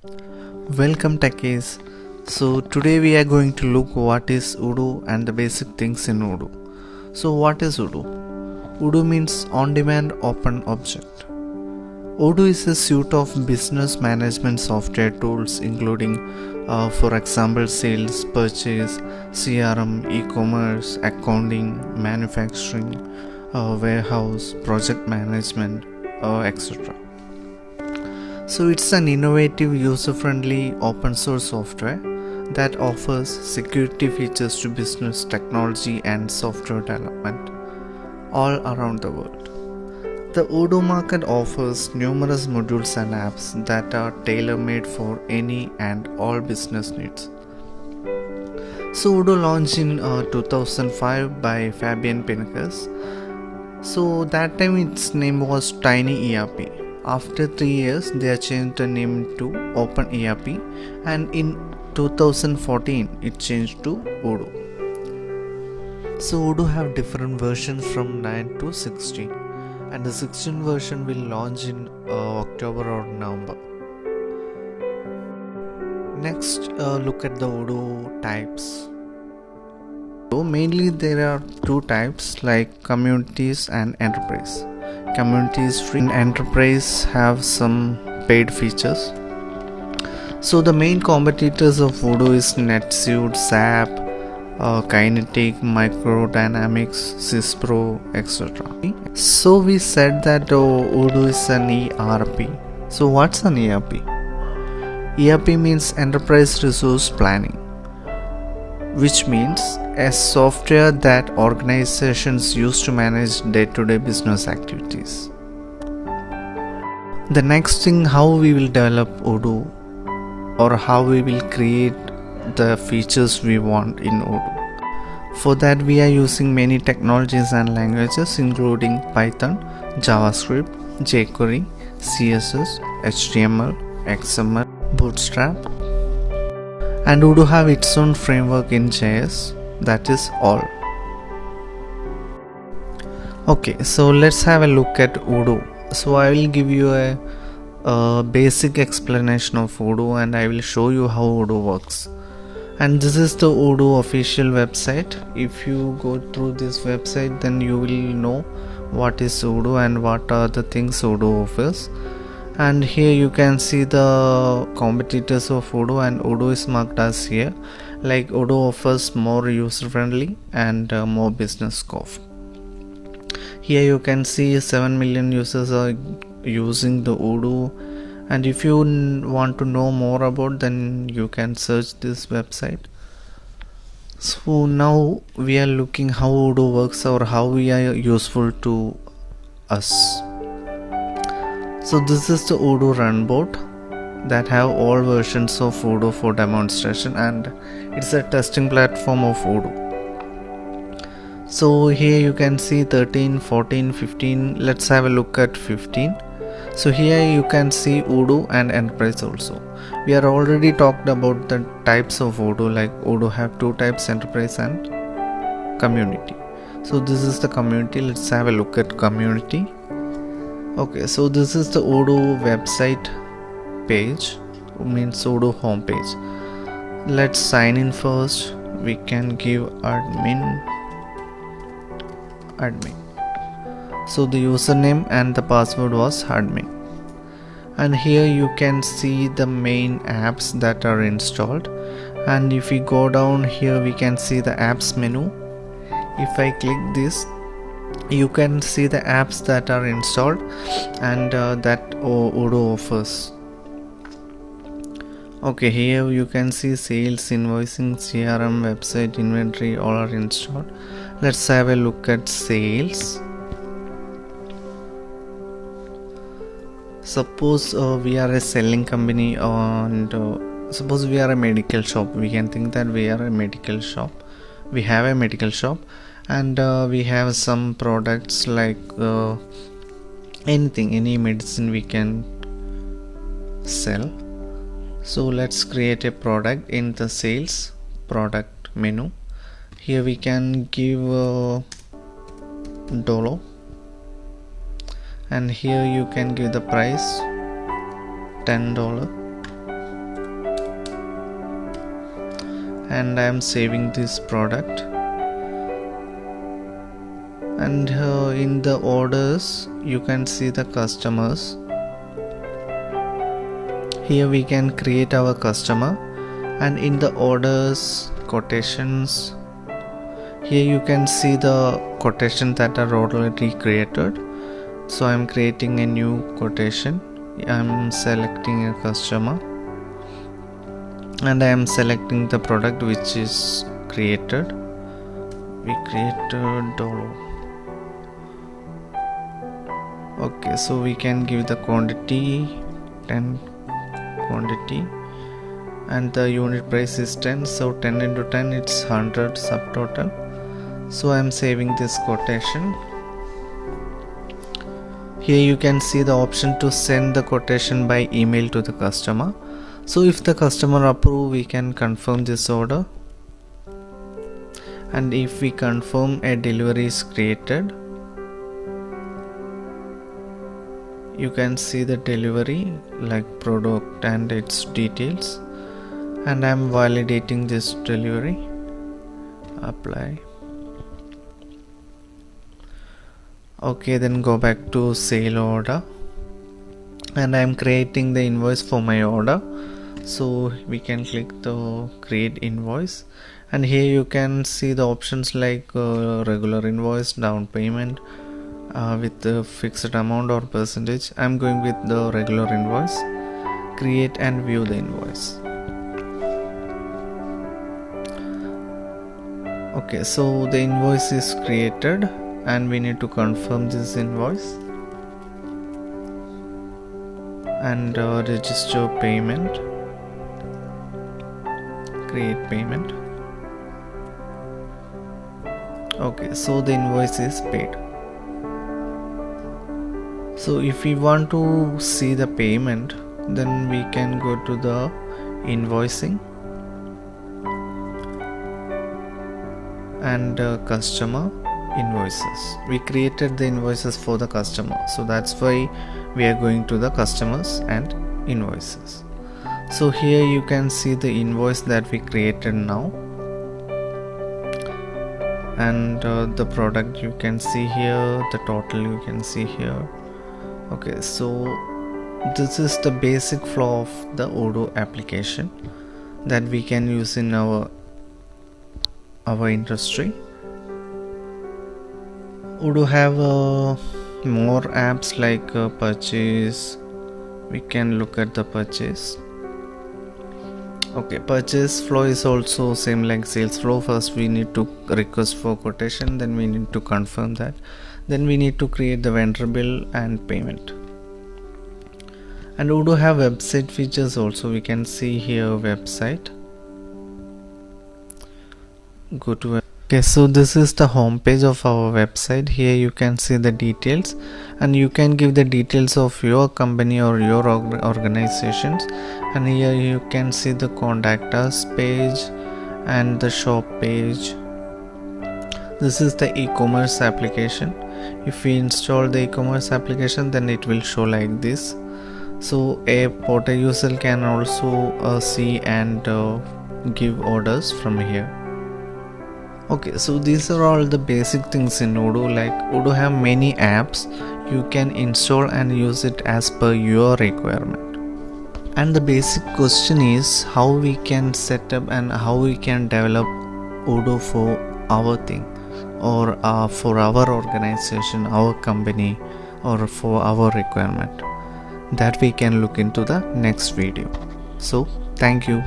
Welcome techies. So today we are going to look what is Odoo and the basic things in Odoo. So what is Odoo? Odoo means on-demand open object. Odoo is a suite of business management software tools including for example sales, purchase, CRM, e-commerce, accounting, manufacturing, warehouse, project management, etc. So it's an innovative, user-friendly, open-source software that offers security features to business, technology and software development all around the world. The Odoo market offers numerous modules and apps that are tailor-made for any and all business needs. So Odoo launched in 2005 by Fabian Pincus. So that time its name was Tiny ERP. After 3 years they changed the name to Open ERP, and in 2014 it changed to Odoo. So Odoo have different versions from 9 to 16, and the 16 version will launch in October or November. Next look at the Odoo types. So mainly there are two types like communities and enterprise. Communities free and enterprise have some paid features. So the main competitors of Odoo is NetSuite, SAP, Kinetic, Microdynamics, Syspro, etc. So we said that Odoo is an ERP. So what's an ERP? ERP means Enterprise Resource Planning, which means a software that organizations use to manage day-to-day business activities. The next thing, how we will develop Odoo, or how we will create the features we want in Odoo. For that we are using many technologies and languages including Python, JavaScript, jQuery, CSS, HTML, XML, Bootstrap, and Odoo have its own framework in JS, that is all. Okay, so let's have a look at Odoo. So I will give you a basic explanation of Odoo and I will show you how Odoo works. And this is the Odoo official website. If you go through this website, then you will know what is Odoo and what are the things Odoo offers. And here you can see the competitors of Odoo, and Odoo is marked as here. Like Odoo offers more user friendly and more business scope. Here you can see 7 million users are using the Odoo, and if you want to know more about, then you can search this website. So now we are looking how Odoo works or how we are useful to us. So this is the Odoo run board that have all versions of Odoo for demonstration, and it's a testing platform of Odoo. So here you can see 13, 14, 15. Let's have a look at 15. So here you can see Odoo and Enterprise also. We are already talked about the types of Odoo, like Odoo have two types, Enterprise and Community. So this is the Community. Let's have a look at Community. Okay, so this is the Odoo website page, means Odoo homepage. Let's sign in first. We can give admin. So the username and the password was admin. And here you can see the main apps that are installed, and if we go down here we can see the apps menu. If I click this, you can see the apps that are installed and that Odoo offers. Okay, here you can see sales, invoicing, CRM, website, inventory, all are installed. Let's have a look at sales. Suppose we are a selling company, and suppose we are a medical shop. We can think that we are a medical shop. We have a medical shop, and we have some products like anything, any medicine we can sell. So let's create a product in the sales product menu. Here we can give Dolo, and here you can give the price $10. and I am saving this product. And in the orders you can see the customers. Here we can create our customer, and in the orders quotations, here you can see the quotations that are already created. So I am creating a new quotation. I am selecting a customer and I am selecting the product which is created. We created Dolo. Okay, so we can give the quantity 10 quantity, and the unit price is 10, so 10 into 10 it's 100 subtotal. So I am saving this quotation. Here you can see the option to send the quotation by email to the customer. So if the customer approve, we can confirm this order, and if we confirm a delivery is created, you can see the delivery like product and its details, and I am validating this delivery. Apply. Okay, then go back to sale order, and I am creating the invoice for my order. So we can click the create invoice, and here you can see the options like regular invoice, down payment, with the fixed amount or percentage. I'm going with the regular invoice. Create and view the invoice. Okay, so the invoice is created and we need to confirm this invoice and register payment, create payment. Okay, so the invoice is paid. So if we want to see the payment, then we can go to the invoicing and customer invoices. We created the invoices for the customer, so that's why we are going to the customers and invoices. So here you can see the invoice that we created now, and the product you can see here, the total you can see here. Okay, so this is the basic flow of the Odoo application that we can use in our industry. Odoo have more apps like purchase. We can look at the purchase. Okay, purchase flow is also same like sales flow. First we need to request for quotation, then we need to confirm that, then we need to create the vendor bill and payment. And Odoo have website features also. We can see here website. Go to okay, so this is the home page of our website. Here you can see the details, and you can give the details of your company or your organizations, and here you can see the contact us page and the shop page. This is the e-commerce application. If we install the e-commerce application, then it will show like this. So a portal user can also see and give orders from here. Okay, so these are all the basic things in Odoo. Like Odoo have many apps, you can install and use it as per your requirement. And the basic question is how we can set up and how we can develop Odoo for our thing, or for our organization, our company, or for our requirement. That we can look into the next video. So thank you.